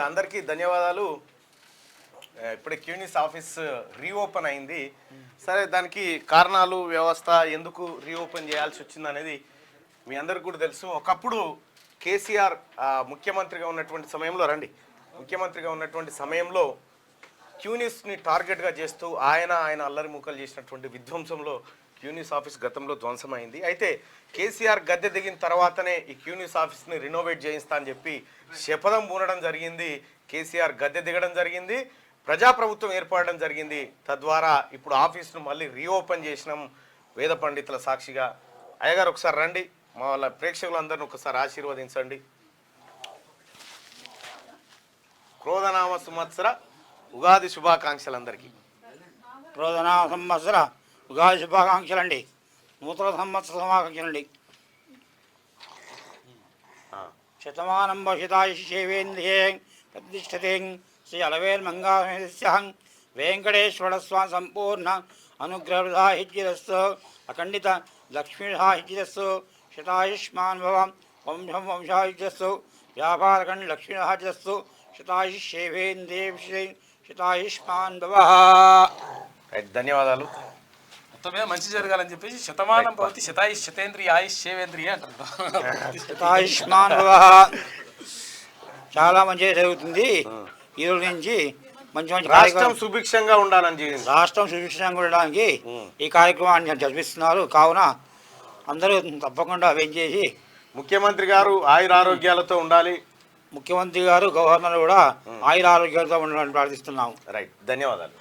అందరికీ ధన్యవాదాలు. ఇప్పుడే క్యూనిస్ ఆఫీస్ రీఓపెన్ అయింది. సరే, దానికి కారణాలు, వ్యవస్థ, ఎందుకు రీఓపెన్ చేయాల్సి వచ్చింది అనేది మీ అందరికి కూడా తెలుసు. ఒకప్పుడు కేసీఆర్ ముఖ్యమంత్రిగా ఉన్నటువంటి సమయంలో క్యూనిస్ని టార్గెట్గా చేస్తూ ఆయన అల్లరి మూకలు చేసినటువంటి విధ్వంసంలో క్యూనిస్ ఆఫీస్ గతంలో ధ్వంసమైంది. అయితే కేసీఆర్ గద్దె దిగిన తర్వాతనే ఈ క్యూనిస్ ఆఫీస్ని రినోవేట్ చేయిస్తా అని చెప్పి శపథం పూనడం జరిగింది. కేసీఆర్ గద్దె దిగడం జరిగింది, ప్రజాప్రభుత్వం ఏర్పడడం జరిగింది. తద్వారా ఇప్పుడు ఆఫీస్ను మళ్ళీ రీఓపెన్ చేసినాం వేద పండితుల సాక్షిగా. అయ్యగారు ఒకసారి రండి, మా వాళ్ళ ప్రేక్షకులందరినీ ఒకసారి ఆశీర్వదించండి. క్రోధనామ సంవత్సర ఉగాది శుభాకాంక్షలు అందరికీ. క్రోధనామ సంవత్సర ఉగాది శుభాకాంక్షలండి. నూతన సంవత్సర శుభాకాంక్షలండి. శతమానం భషితాయుషేవేంద్రియే ప్రతిష్టతే శ్రీ అలవేల్మంగాహం వెంకటేశ్వర స్వామి సంపూర్ణ అనుగ్రహదాహిత్యరస్సు అఖండిత లక్ష్మీహాహిత్యరస్సు శతాయుష్మాన్ భవ వంశం వంశాయుజస్సు వ్యాపారకండి లక్ష్మీహాజస్సు శతాయుషేవేంద్రియ శతాయుష్మాన్ భవ. ధన్యవాదాలు. మొత్తం మీద మంచి జరగాలని చెప్పేసి శతమానం భవతి శతాయుష్ శతేంద్రియ ఆయుష్ శేవేంద్రియ అంటారు. శతాయుష్మాన్ భవ. చాలా మంచిగా జరుగుతుంది. ఈ రోజు నుంచి మంచి మంచి రాష్ట్రం సుభిక్షంగా ఉండాలని ఉండడానికి ఈ కార్యక్రమాన్ని జరిపిస్తున్నారు. కావున అందరూ తప్పకుండా చేసి ముఖ్యమంత్రి గారు ఆయురారోగ్యాలతో ఉండాలి. ముఖ్యమంత్రి గారు, గవర్నర్ కూడా ఆయురారోగ్యాలతో ఉండాలని ప్రార్థిస్తున్నాము. రైట్, ధన్యవాదాలు.